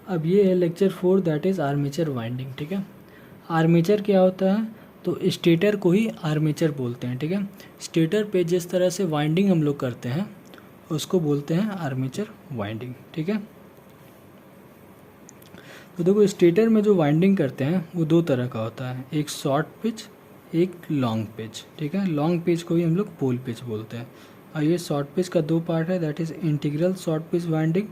अब ये है lecture 4, that is armature winding. ठीक है, आर्मेचर क्या होता है? तो स्टेटर को ही आर्मेचर बोलते हैं। ठीक है, स्टेटर पे जिस तरह से वाइंडिंग हम लोग करते हैं उसको बोलते हैं आर्मेचर वाइंडिंग। ठीक है, तो देखो स्टेटर में जो वाइंडिंग करते हैं वो दो तरह का होता है, एक शॉर्ट पिच, एक लॉन्ग पिच। ठीक है, लॉन्ग पिच को ही हम लोग पोल पिच बोलते हैं। और ये शॉर्ट पिच का दो पार्ट है, that is integral short pitch winding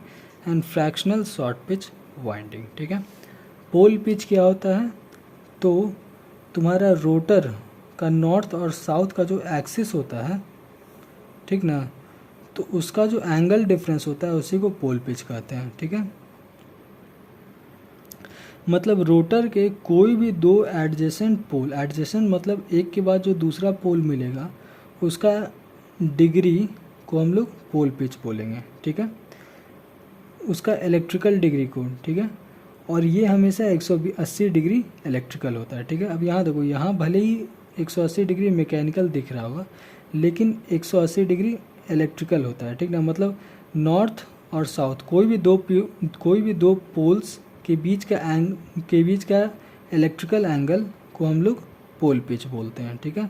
and fractional short pitch winding. ठीक है, पोल पिच क्या होता है? तो तुम्हारा रोटर का नॉर्थ और साउथ का जो एक्सिस होता है, ठीक ना, तो उसका जो एंगल डिफरेंस होता है उसी को पोल पिच कहते हैं। ठीक है, मतलब रोटर के कोई भी दो एडजेसेंट पोल, एडजेसेंट मतलब एक के बाद जो दूसरा पोल मिलेगा उसका डिग्री को हम लोग पोल पिच बोलेंगे। ठीक है, उसका इलेक्ट्रिकल डिग्री को। ठीक है, और ये हमेशा 180 डिग्री इलेक्ट्रिकल होता है। ठीक है, अब यहाँ देखो, यहाँ भले ही 180 डिग्री मैकेनिकल दिख रहा होगा लेकिन 180 डिग्री इलेक्ट्रिकल होता है। ठीक ना, मतलब नॉर्थ और साउथ कोई भी दो पोल्स के बीच का इलेक्ट्रिकल एंगल को हम लोग पोल पिच बोलते हैं। ठीक है,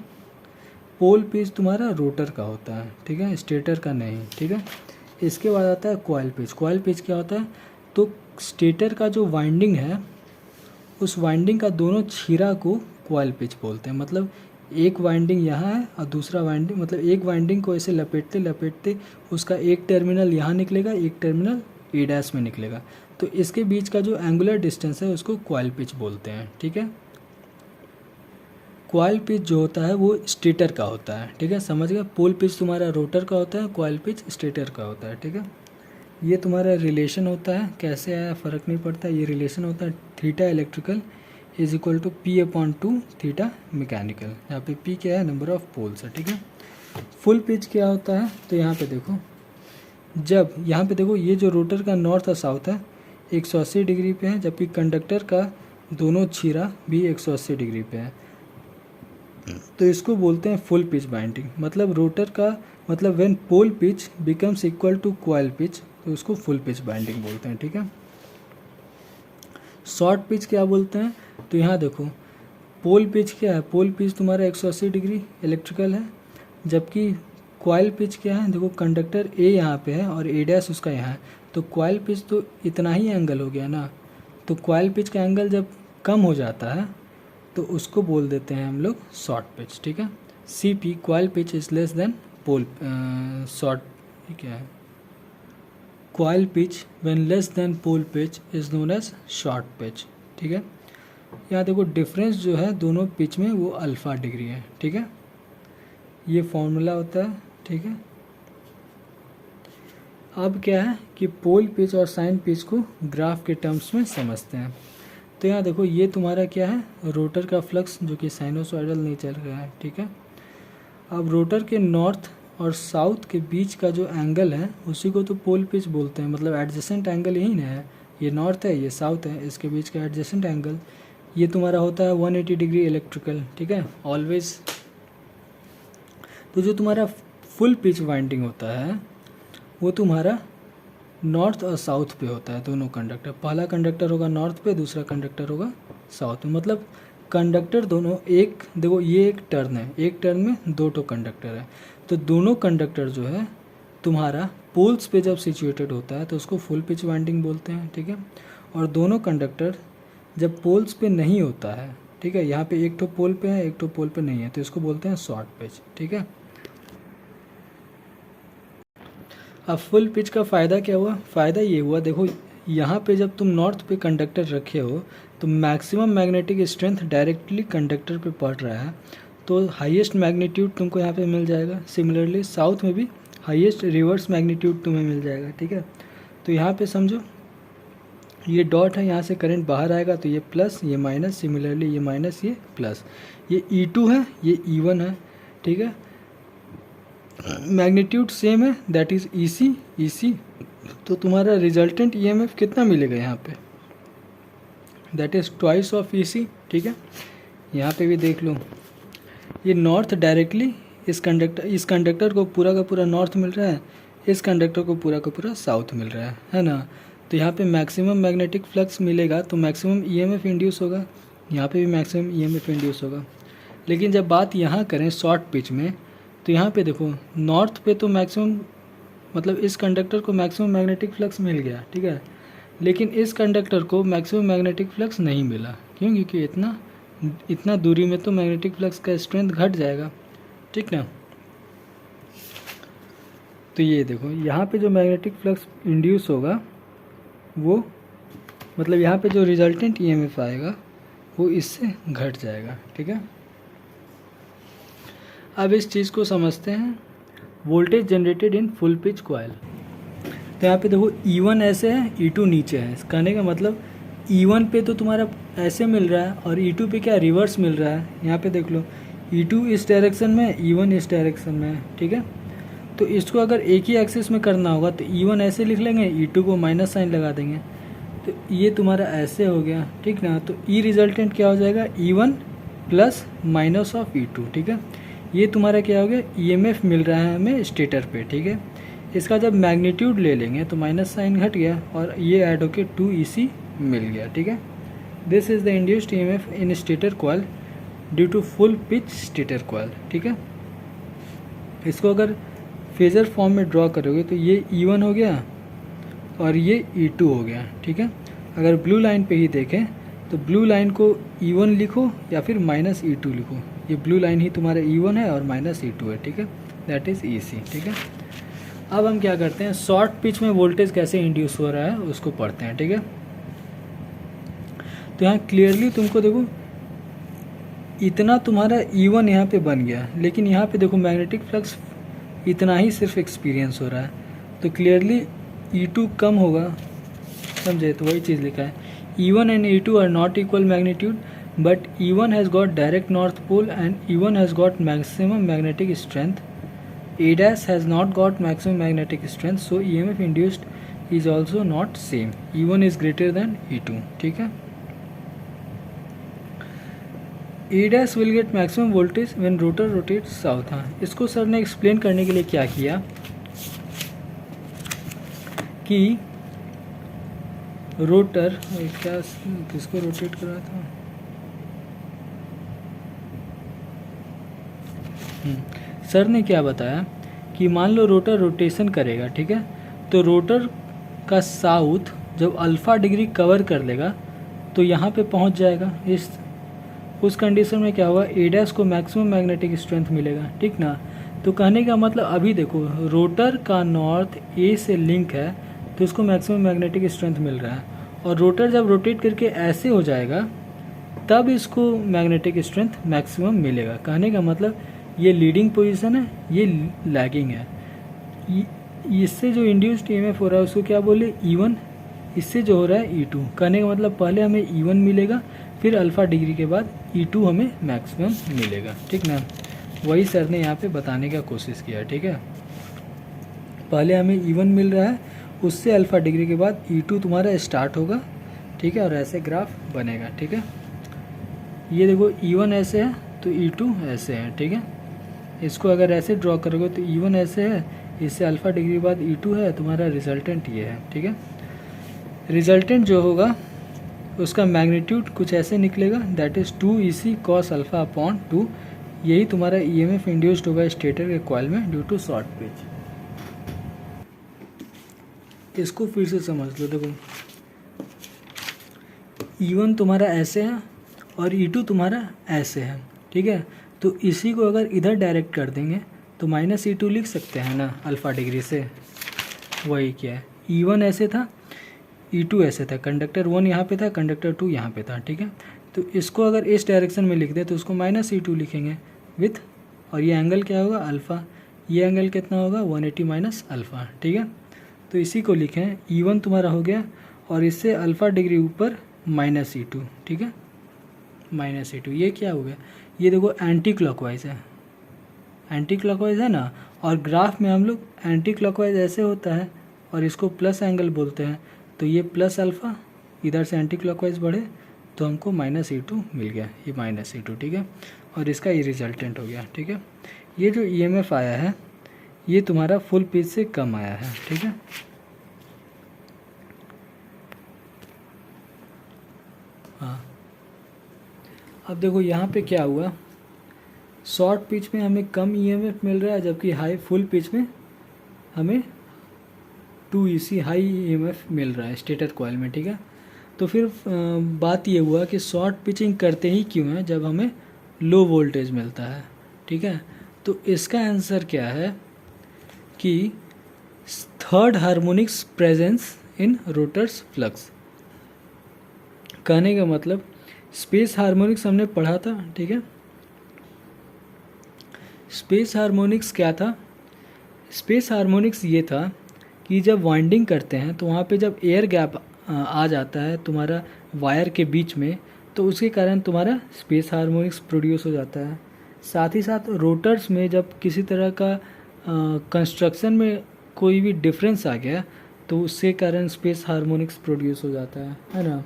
पोल पिच तुम्हारा रोटर का होता है। ठीक है, स्टेटर का नहीं। ठीक है, इसके बाद आता है कॉइल पिच। कॉइल पिच क्या होता है? तो स्टेटर का जो वाइंडिंग है उस वाइंडिंग का दोनों छीरा को कॉइल पिच बोलते हैं। मतलब एक वाइंडिंग यहाँ है और दूसरा वाइंडिंग, मतलब एक वाइंडिंग को ऐसे लपेटते लपेटते उसका एक टर्मिनल यहाँ निकलेगा, एक टर्मिनल ए डैश में निकलेगा, तो इसके बीच का जो एंगुलर डिस्टेंस है उसको कॉइल पिच बोलते हैं। ठीक है, कॉइल पिच जो होता है वो स्टेटर का होता है। ठीक है, समझ गए? पोल पिच तुम्हारा रोटर का होता है, कॉइल पिच स्टेटर का होता है। ठीक है, ये तुम्हारा रिलेशन होता है, कैसे आया फ़र्क नहीं पड़ता, ये रिलेशन होता है theta electrical is equal to P/2 theta mechanical. यहाँ पे P क्या है? नंबर ऑफ पोल्स है। ठीक है, फुल पिच क्या होता है? तो यहाँ पे देखो, जब यहाँ पे देखो ये जो रोटर का नॉर्थ और साउथ है 180 डिग्री पे है, जबकि कंडक्टर का दोनों छीरा भी 180 डिग्री पे है, तो इसको बोलते हैं फुल पिच बाइंडिंग। मतलब रोटर का, मतलब when pole pitch becomes equal to coil pitch, तो उसको फुल पिच बाइंडिंग बोलते हैं। ठीक है, शॉर्ट पिच क्या बोलते हैं? तो यहाँ देखो, पोल पिच क्या है? पोल पिच तुम्हारा 180 डिग्री इलेक्ट्रिकल है, जबकि कॉइल पिच क्या है? देखो कंडक्टर ए यहाँ पे है और ए डैश उसका यहाँ है, तो कॉइल पिच तो इतना ही एंगल हो गया ना, तो कॉइल पिच का एंगल जब कम हो जाता है तो उसको बोल देते हैं हम लोग शॉर्ट पिच। ठीक है, CP coil pitch is less than pole short, क्या है? Coil pitch when less than pole pitch is known as short pitch. ठीक है, यहाँ देखो डिफरेंस जो है दोनों पिच में वो अल्फ़ा डिग्री है। ठीक है, ये फॉर्मूला होता है। ठीक है, अब क्या है कि पोल पिच और साइन पिच को ग्राफ के टर्म्स में समझते हैं। तो यहाँ देखो, ये तुम्हारा क्या है? रोटर का फ्लक्स जो कि साइनोसॉइडल नहीं चल रहा है। ठीक है, अब रोटर के नॉर्थ और साउथ के बीच का जो एंगल है उसी को तो पोल पिच बोलते हैं। मतलब एडजेसेंट एंगल यही ना है, ये नॉर्थ है ये साउथ है, इसके बीच का एडजेसेंट एंगल ये तुम्हारा होता है 180 डिग्री इलेक्ट्रिकल। ठीक है, ऑलवेज। तो जो तुम्हारा फुल पिच वाइंडिंग होता है वो तुम्हारा नॉर्थ और साउथ पे होता है, दोनों कंडक्टर। पहला कंडक्टर होगा नॉर्थ पे, दूसरा कंडक्टर होगा साउथ में। मतलब कंडक्टर दोनों, एक देखो ये एक टर्न है, एक टर्न में दो टो कंडक्टर है, तो दोनों कंडक्टर जो है तुम्हारा पोल्स पे जब सिचुएटेड होता है तो उसको फुल पिच वाइंडिंग बोलते हैं। ठीक है, और दोनों कंडक्टर जब पोल्स पे नहीं होता है, ठीक है, यहाँ पे एक तो पोल पे है एक तो पोल पे नहीं है, तो इसको बोलते हैं शॉर्ट पिच। ठीक है, अब फुल पिच का फ़ायदा क्या हुआ? फ़ायदा ये हुआ, देखो यहाँ पे जब तुम नॉर्थ पे कंडक्टर रखे हो तो maximum magnetic strength directly conductor पे पड़ रहा है, तो हाईएस्ट मैग्नीट्यूड तुमको यहाँ पे मिल जाएगा। सिमिलरली साउथ में भी हाईएस्ट रिवर्स मैग्नीट्यूड तुम्हें मिल जाएगा। ठीक है, तो यहाँ पे समझो ये डॉट है, यहाँ से करंट बाहर आएगा तो ये प्लस ये माइनस, सिमिलरली ये माइनस ये प्लस, ये E2 है ये E1 है। ठीक है, मैग्नीट्यूड सेम है, दैट इज़ EC। तो तुम्हारा रिजल्टेंट EMF कितना मिलेगा यहाँ पे? That is twice of EC। ठीक है, यहाँ पे भी देख लो, ये नॉर्थ डायरेक्टली इस कंडक्टर को पूरा का पूरा नॉर्थ मिल रहा है, इस कंडक्टर को पूरा का पूरा साउथ मिल रहा है ना। तो यहाँ पे मैक्सिमम मैग्नेटिक फ्लक्स मिलेगा तो मैक्सिमम ईएमएफ इंड्यूस होगा, यहाँ पे भी मैक्सिमम ईएमएफ इंड्यूस होगा। लेकिन जब बात यहाँ करें शॉर्ट पिच में, तो यहाँ पे देखो नॉर्थ पे तो मैक्सिमम मतलब इस कंडक्टर को मैक्सिमम मैग्नेटिक फ्लक्स मिल गया, ठीक है, लेकिन इस कंडक्टर को मैक्सिमम मैग्नेटिक फ्लक्स नहीं मिला। क्यों? क्योंकि इतना दूरी में तो मैग्नेटिक फ्लक्स का स्ट्रेंथ घट जाएगा, ठीक ना। तो ये देखो यहाँ पे जो मैग्नेटिक फ्लक्स इंड्यूस होगा वो मतलब यहाँ पे जो रिजल्टेंट ईएमएफ आएगा वो इससे घट जाएगा, ठीक है। अब इस चीज़ को समझते हैं, voltage generated in full pitch coil. तो यहाँ पे देखो E1 ऐसे है, E2 नीचे है। कहने का मतलब E1 पे तो तुम्हारा ऐसे मिल रहा है और E2 पे क्या रिवर्स मिल रहा है। यहाँ पे देख लो E2 इस डायरेक्शन में, E1 इस डायरेक्शन में है, ठीक है। तो इसको अगर एक ही एक्सिस में करना होगा तो E1 ऐसे लिख लेंगे, E2 को माइनस साइन लगा देंगे, तो ये तुम्हारा ऐसे हो गया, ठीक ना। तो E रिजल्टेंट क्या हो जाएगा, E1 plus minus of E2, ठीक है। ये तुम्हारा क्या हो गया, ईएमएफ मिल रहा है हमें स्टेटर पे, ठीक है। इसका जब मैग्नीट्यूड ले लेंगे तो माइनस साइन घट गया और ये ऐड होके 2EC मिल गया, ठीक है। This is the induced EMF in stator coil due to full pitch stator coil, ठीक है। इसको अगर फेजर फॉर्म में ड्रॉ करोगे तो ये E1 हो गया और ये E2 हो गया, ठीक है। अगर ब्लू लाइन पे ही देखें तो ब्लू लाइन को E1 लिखो या फिर माइनस E2 लिखो। ये ब्लू लाइन ही तुम्हारा E1 है और माइनस E2 है, ठीक है, दैट इज़ EC, ठीक है। अब हम क्या करते हैं, शॉर्ट पिच में वोल्टेज कैसे इंड्यूस हो रहा है उसको पढ़ते हैं, ठीक है। तो यहाँ क्लियरली तुमको देखो इतना तुम्हारा E1 यहाँ पे बन गया, लेकिन यहाँ पे देखो मैग्नेटिक फ्लक्स इतना ही सिर्फ एक्सपीरियंस हो रहा है, तो क्लियरली E2 कम होगा, समझे। तो वही चीज़ लिखा है, E1 and E2 are not equal magnitude but E1 has got direct north pole and E1 has got maximum magnetic strength, A dash has not got maximum magnetic strength, so EMF induced is also not same. E1 is greater than E2, ठीक है। A dash will get maximum voltage when rotor rotates south। हाँ, इसको sir ने explain करने के लिए क्या किया कि रोटर क्या किसको रोटेट कर रहा था, सर ने क्या बताया कि मान लो रोटर रोटेशन करेगा, ठीक है, तो रोटर का साउथ जब अल्फ़ा डिग्री कवर कर लेगा तो यहाँ पे पहुँच जाएगा। उस कंडीशन में क्या होगा, ए डैश को मैक्सिमम मैग्नेटिक स्ट्रेंथ मिलेगा, ठीक ना। तो कहने का मतलब अभी देखो रोटर का नॉर्थ ए से लिंक है तो इसको मैक्सिमम मैग्नेटिक स्ट्रेंथ मिल रहा है, और रोटर जब रोटेट करके ऐसे हो जाएगा तब इसको मैग्नेटिक स्ट्रेंथ मैक्सिमम मिलेगा। कहने का मतलब ये लीडिंग पोजीशन है, ये लैगिंग है। इससे जो इंड्यूस्ड ईएमएफ हो रहा है उसको क्या बोले, E1, इससे जो हो रहा है E2। कहने का मतलब पहले हमें E1 मिलेगा, फिर अल्फ़ा डिग्री के बाद E2 हमें मैक्सिमम मिलेगा, ठीक ना। वही सर ने यहाँ पे बताने का कोशिश किया, ठीक है। पहले हमें E1 मिल रहा है, उससे अल्फ़ा डिग्री के बाद E2 तुम्हारा स्टार्ट होगा, ठीक है, और ऐसे ग्राफ बनेगा, ठीक है। ये देखो E1 ऐसे है तो E2 ऐसे है, ठीक है। इसको अगर ऐसे ड्रॉ करोगे तो E1 ऐसे है, इससे अल्फ़ा डिग्री बाद E2 है, तुम्हारा रिजल्टेंट ये है, ठीक है। रिजल्टेंट जो होगा उसका मैग्नीट्यूड कुछ ऐसे निकलेगा, that is 2EC cos alpha upon 2। यही तुम्हारा ईएमएफ इंड्यूस्ड होगा स्टेटर के कॉइल में ड्यू टू शॉर्ट पिच। इसको फिर से समझ लो, देखो E1 तुम्हारा ऐसे है और E2 तुम्हारा ऐसे है, ठीक है। तो इसी को अगर इधर डायरेक्ट कर देंगे तो माइनस E2 लिख सकते हैं ना अल्फ़ा डिग्री से। वही क्या है, E1 ऐसे था, E2 ऐसे था, कंडक्टर 1 यहाँ पे था, कंडक्टर 2 यहाँ पे था, ठीक है। तो इसको अगर इस डायरेक्शन में लिख दे तो उसको माइनस E2 लिखेंगे विथ, और ये एंगल क्या होगा, अल्फ़ा। ये एंगल कितना होगा, 180 माइनस अल्फ़ा, ठीक है। तो इसी को लिखें, E1 तुम्हारा हो गया और इससे अल्फ़ा डिग्री ऊपर माइनस E2, ठीक है, माइनस E2। ये क्या हो गया, ये देखो एंटी क्लॉकवाइज है, एंटी क्लॉकवाइज है ना। और ग्राफ में हम लोग एंटी क्लॉकवाइज ऐसे होता है और इसको प्लस एंगल बोलते हैं। तो ये प्लस अल्फ़ा, इधर से एंटी क्लॉकवाइज बढ़े तो हमको माइनस E2 मिल गया, ये माइनस E2, ठीक है। और इसका ये रिजल्टेंट हो गया, ठीक है। ये जो ईएमएफ आया है ये तुम्हारा फुल पिच से कम आया है, ठीक है। हाँ, अब देखो यहाँ पे क्या हुआ, शॉर्ट पिच में हमें कम ईएमएफ मिल रहा है, जबकि हाई फुल पिच में हमें 2EC हाई ईएमएफ मिल रहा है स्टेटर कॉइल में, ठीक है। तो फिर बात ये हुआ कि शॉर्ट पिचिंग करते ही क्यों है जब हमें लो वोल्टेज मिलता है, ठीक है। तो इसका आंसर क्या है कि third harmonics presence in rotors flux. कहने का मतलब स्पेस हार्मोनिक्स हमने पढ़ा था, ठीक है। स्पेस हार्मोनिक्स क्या था? स्पेस हार्मोनिक्स ये था कि जब वाइंडिंग करते हैं तो वहाँ पे जब एयर गैप आ जाता है तुम्हारा वायर के बीच में, तो उसके कारण तुम्हारा स्पेस हार्मोनिक्स प्रोड्यूस हो जाता है। साथ ही साथ रोटर्स में जब किसी तरह का कंस्ट्रक्शन में कोई भी डिफरेंस आ गया तो उसके कारण स्पेस हार्मोनिक्स प्रोड्यूस हो जाता है ना।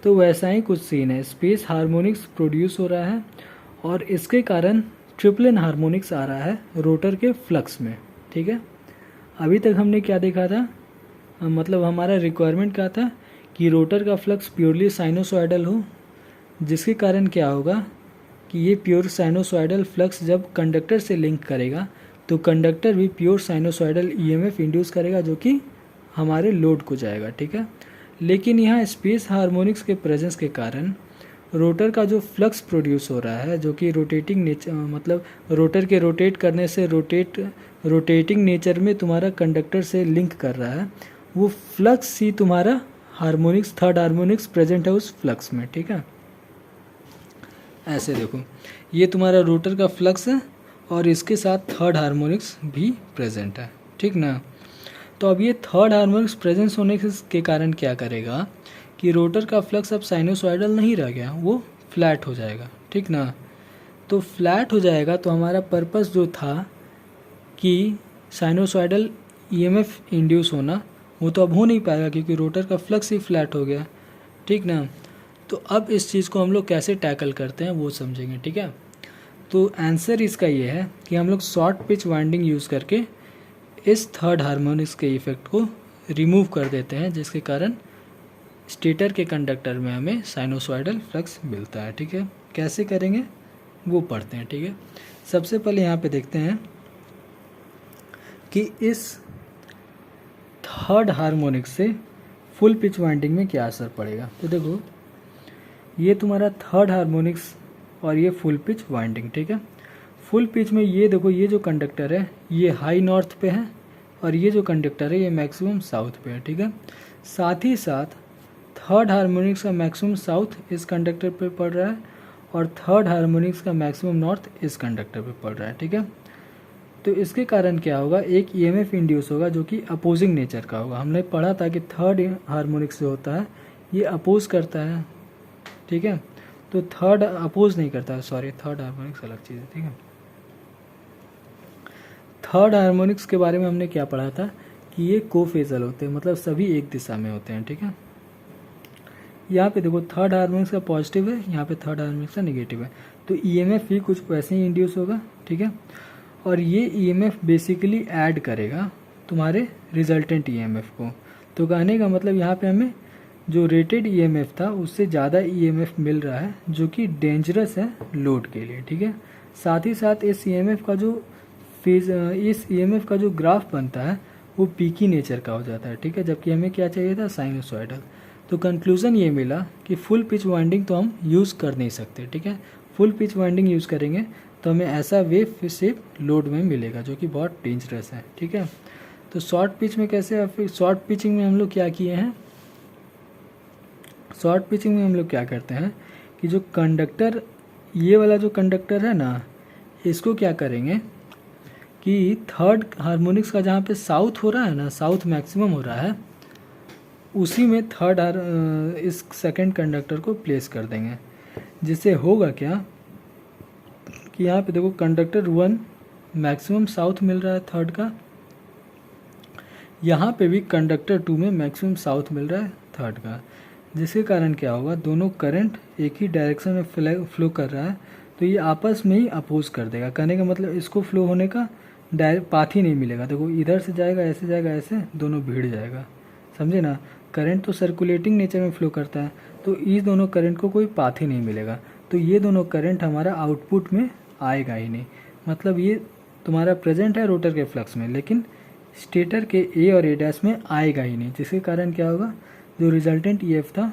तो वैसा ही कुछ सीन है, स्पेस हार्मोनिक्स प्रोड्यूस हो रहा है और इसके कारण ट्रिपल हार्मोनिक्स आ रहा है रोटर के फ्लक्स में, ठीक है। अभी तक हमने क्या देखा था, मतलब हमारा रिक्वायरमेंट क्या था कि रोटर का फ्लक्स प्योरली साइनोसॉइडल हो, जिसके कारण क्या होगा कि ये प्योर साइनोसॉइडल फ्लक्स जब कंडक्टर से लिंक करेगा तो कंडक्टर भी प्योर साइनोसॉइडल ईएमएफ इंड्यूस करेगा जो कि हमारे लोड को जाएगा, ठीक है। लेकिन यहाँ स्पेस हार्मोनिक्स के प्रेजेंस के कारण रोटर का जो फ्लक्स प्रोड्यूस हो रहा है, जो कि रोटेटिंग नेचर, मतलब रोटर के रोटेट करने से रोटेटिंग नेचर में तुम्हारा कंडक्टर से लिंक कर रहा है, वो फ्लक्स ही तुम्हारा हार्मोनिक्स, थर्ड हार्मोनिक्स प्रेजेंट है उस फ्लक्स में, ठीक है। ऐसे देखो, ये तुम्हारा रोटर का फ्लक्स है और इसके साथ थर्ड हार्मोनिक्स भी प्रेजेंट है, ठीक ना। तो अब ये थर्ड हार्मोनिक्स प्रेजेंस होने के कारण क्या करेगा कि रोटर का फ्लक्स अब साइनोसॉइडल नहीं रह गया, वो फ्लैट हो जाएगा, ठीक ना। तो फ्लैट हो जाएगा तो हमारा पर्पस जो था कि साइनोसॉइडल ईएमएफ इंड्यूस होना, वो तो अब हो नहीं पाएगा क्योंकि रोटर का फ्लक्स ही फ्लैट हो गया, ठीक ना। तो अब इस चीज़ को हम लोग कैसे टैकल करते हैं वो समझेंगे, ठीक है। तो आंसर इसका ये है कि हम लोग शॉर्ट पिच वाइंडिंग यूज़ करके इस थर्ड हार्मोनिक्स के इफ़ेक्ट को रिमूव कर देते हैं, जिसके कारण स्टेटर के कंडक्टर में हमें साइनोसॉइडल फ्लक्स मिलता है, ठीक है। कैसे करेंगे वो पढ़ते हैं, ठीक है। सबसे पहले यहाँ पे देखते हैं कि इस थर्ड हार्मोनिक्स से फुल पिच वाइंडिंग में क्या असर पड़ेगा। तो देखो, ये तुम्हारा थर्ड हार्मोनिक्स और ये फुल पिच वाइंडिंग, ठीक है। फुल पिच में ये देखो, ये जो कंडक्टर है ये हाई नॉर्थ पे है और ये जो कंडक्टर है ये मैक्सिमम साउथ पे है, ठीक है। साथ ही साथ थर्ड हार्मोनिक्स का मैक्सिमम साउथ इस कंडक्टर पे पड़ रहा है और थर्ड हार्मोनिक्स का मैक्सिमम नॉर्थ इस कंडक्टर पे पड़ रहा है, ठीक है। तो इसके कारण क्या होगा, एक ईएमएफ इंड्यूस होगा जो कि अपोजिंग नेचर का होगा। हमने पढ़ा था कि थर्ड हार्मोनिक्स जो होता है ये अपोज करता है, ठीक है। तो थर्ड अपोज नहीं करता है, सॉरी, थर्ड हार्मोनिक्स अलग चीज़ है, ठीक है। थर्ड हार्मोनिक्स के बारे में हमने क्या पढ़ा था कि ये कोफेजल होते हैं, मतलब सभी एक दिशा में होते हैं, ठीक है। यहाँ पे देखो, थर्ड हार्मोनिक्स का पॉजिटिव है, यहाँ पे थर्ड हार्मोनिक्स का नेगेटिव है, तो ईएमएफ भी कुछ वैसे ही इंड्यूस होगा, ठीक है। और ये ईएमएफ बेसिकली ऐड करेगा तुम्हारे रिजल्टेंट ईएमएफ को। तो कहने का मतलब यहाँ पे हमें जो रेटेड ईएमएफ था उससे ज़्यादा ईएमएफ मिल रहा है, जो कि डेंजरस है लोड के लिए, ठीक है। साथ ही साथ इस ईएमएफ का जो ग्राफ बनता है वो पीकी नेचर का हो जाता है, ठीक है, जबकि हमें क्या चाहिए था, साइनोसॉइडल। तो कंक्लूज़न ये मिला कि फुल पिच वाइंडिंग तो हम यूज़ कर नहीं सकते, ठीक है। फुल पिच वाइंडिंग यूज़ करेंगे तो हमें ऐसा वेव शेप लोड में मिलेगा जो कि बहुत डेंजरस है, ठीक है। तो शॉर्ट पिच में कैसे, फिर शॉर्ट पिचिंग में हम लोग क्या किए हैं, शॉर्ट पिचिंग में हम लोग क्या करते हैं कि जो कंडक्टर, ये वाला जो कंडक्टर है ना, इसको क्या करेंगे कि थर्ड हार्मोनिक्स का जहाँ पे साउथ हो रहा है ना, साउथ मैक्सिमम हो रहा है, उसी में इस सेकंड कंडक्टर को प्लेस कर देंगे। जिससे होगा क्या कि यहाँ पे देखो, कंडक्टर 1 मैक्सिमम साउथ मिल रहा है थर्ड का, यहाँ पे भी कंडक्टर 2 में मैक्सिमम साउथ मिल रहा है थर्ड का। जिसके कारण क्या होगा, दोनों करंट एक ही डायरेक्शन में फ्लो कर रहा है, तो ये आपस में ही अपोज कर देगा। कहने का मतलब इसको फ्लो होने का पाथ ही नहीं मिलेगा। देखो, इधर से जाएगा, ऐसे जाएगा, ऐसे, दोनों भिड़ जाएगा, समझे ना। करंट तो सर्कुलेटिंग नेचर में फ्लो करता है, तो इस दोनों करंट को कोई पाथ ही नहीं मिलेगा, तो ये दोनों करंट हमारा आउटपुट में आएगा ही नहीं। मतलब ये तुम्हारा प्रेजेंट है रोटर के फ्लक्स में, लेकिन स्टेटर के ए और ए डैश में आएगा ही नहीं, जिसके कारण क्या होगा, जो रिजल्टेंट ईएफ था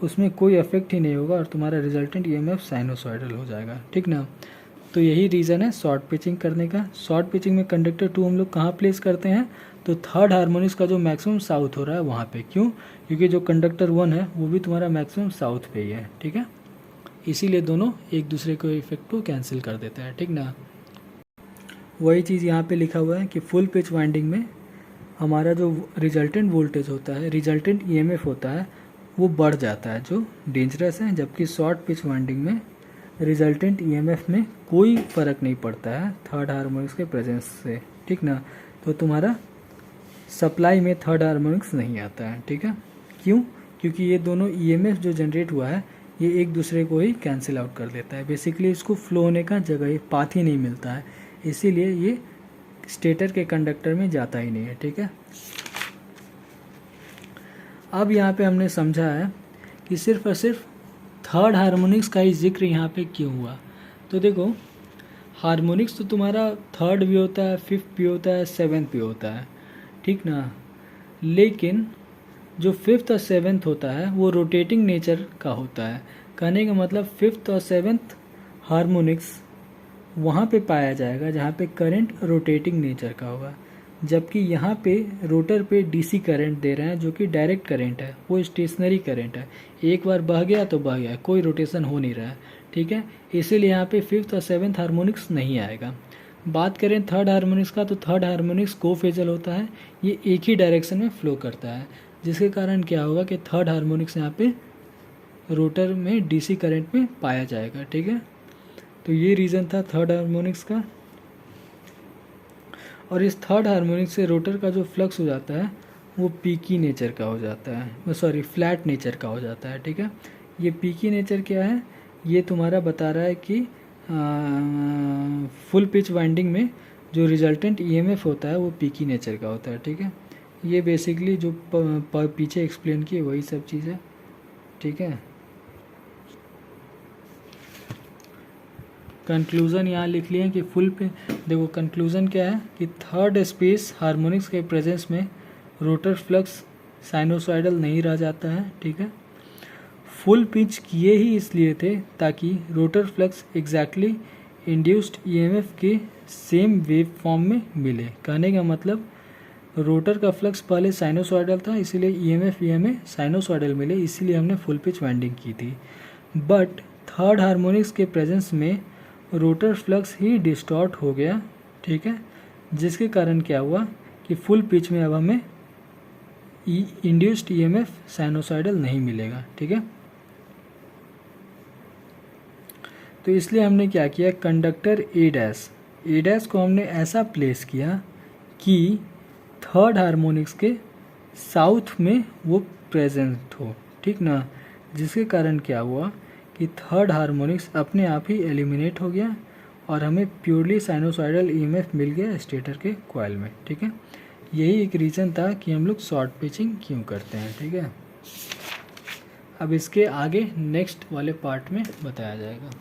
उसमें कोई इफेक्ट ही नहीं होगा और तुम्हारा रिजल्टेंट ईएमएफ साइनोसॉइडल हो जाएगा, ठीक ना। तो यही रीज़न है शॉर्ट पिचिंग करने का। शॉर्ट पिचिंग में कंडक्टर 2 हम लोग कहाँ प्लेस करते हैं, तो थर्ड हार्मोनिक्स का जो मैक्सिमम साउथ हो रहा है वहाँ पे। क्यों, क्योंकि जो कंडक्टर 1 है वो भी तुम्हारा मैक्सिमम साउथ पे ही है, ठीक है। इसीलिए दोनों एक दूसरे को इफेक्ट को कैंसिल कर देते हैं, ठीक ना। वही चीज़ यहाँ पे लिखा हुआ है कि फुल पिच वाइंडिंग में हमारा जो रिजल्टेंट वोल्टेज होता है, रिजल्टेंट ईएमएफ होता है, वो बढ़ जाता है, जो डेंजरस है। जबकि शॉर्ट पिच वाइंडिंग में रिजल्टेंट ईएमएफ में कोई फ़र्क नहीं पड़ता है थर्ड हार्मोनिक्स के प्रेजेंस से, ठीक ना। तो तुम्हारा सप्लाई में थर्ड हार्मोनिक्स नहीं आता है, ठीक है। क्यों, क्योंकि ये दोनों ईएमएफ जो जनरेट हुआ है ये एक दूसरे को ही कैंसिल आउट कर देता है। बेसिकली इसको फ्लो होने का जगह पाथ ही नहीं मिलता है, इसीलिए ये स्टेटर के कंडक्टर में जाता ही नहीं है, ठीक है। अब यहाँ पे हमने समझा है कि सिर्फ और सिर्फ थर्ड हार्मोनिक्स का ही जिक्र यहाँ पे क्यों हुआ। तो देखो, हार्मोनिक्स तो तुम्हारा थर्ड भी होता है, फिफ्थ भी होता है, सेवेंथ भी होता है, ठीक ना। लेकिन जो फिफ्थ और सेवेंथ होता है वो रोटेटिंग नेचर का होता है। कहने का मतलब फिफ्थ और सेवेंथ हार्मोनिक्स वहाँ पे पाया जाएगा जहाँ पे करंट रोटेटिंग नेचर का होगा, जबकि यहाँ पे रोटर पे डीसी करंट दे रहे हैं जो कि डायरेक्ट करंट है, वो स्टेशनरी करंट है। एक बार बह गया तो बह गया, कोई रोटेशन हो नहीं रहा है, ठीक है। इसीलिए यहाँ पे फिफ्थ और सेवेंथ हार्मोनिक्स नहीं आएगा। बात करें थर्ड हार्मोनिक्स का, तो थर्ड हार्मोनिक्स कोफेजल होता है, ये एक ही डायरेक्शन में फ्लो करता है, जिसके कारण क्या होगा कि थर्ड हार्मोनिक्स यहाँ पे रोटर में डीसी करंट में पाया जाएगा, ठीक है। तो ये रीज़न था थर्ड हार्मोनिक्स का। और इस थर्ड हार्मोनिक्स से रोटर का जो फ्लक्स हो जाता है वो पीकी नेचर का हो जाता है, सॉरी फ्लैट नेचर का हो जाता है, ठीक है। ये पीकी नेचर क्या है, ये तुम्हारा बता रहा है कि फुल पिच वाइंडिंग में जो रिजल्टेंट ईएमएफ होता है वो पीकी नेचर का होता है, ठीक है। ये बेसिकली जो पीछे एक्सप्लेन किए वही सब चीज़ है, ठीक है। कंक्लूज़न यहाँ लिख लिए कि फुल पे देखो, कंक्लूज़न क्या है कि थर्ड स्पेस हार्मोनिक्स के प्रेजेंस में रोटर फ्लक्स साइनोसॉइडल नहीं रह जाता है, ठीक है। फुल पिच किए ही इसलिए थे ताकि rotor flux exactly induced EMF के सेम वेव फॉर्म में मिले। कहने का मतलब रोटर का फ्लक्स पहले साइनोसॉइडल था, इसीलिए ईएमएफ हमें साइनोसॉइडल मिले, इसीलिए हमने फुल पिच वाइंडिंग की थी। बट थर्ड हार्मोनिक्स के प्रेजेंस में रोटर फ्लक्स ही डिस्टॉर्ट हो गया, ठीक है, जिसके कारण क्या हुआ कि फुल पिच में अब हमें इंड्यूस्ड ईएमएफ साइनोसॉइडल नहीं मिलेगा, ठीक है। तो इसलिए हमने क्या किया, कंडक्टर ए डैश को हमने ऐसा प्लेस किया कि थर्ड हार्मोनिक्स के साउथ में वो प्रेजेंट हो, ठीक ना। जिसके कारण क्या हुआ कि थर्ड हार्मोनिक्स अपने आप ही एलिमिनेट हो गया और हमें प्योरली साइनोसॉइडल ईएमएफ मिल गया स्टेटर के कॉइल में, ठीक है। यही एक रीज़न था कि हम लोग शॉर्ट पिचिंग क्यों करते हैं, ठीक है। अब इसके आगे नेक्स्ट वाले पार्ट में बताया जाएगा।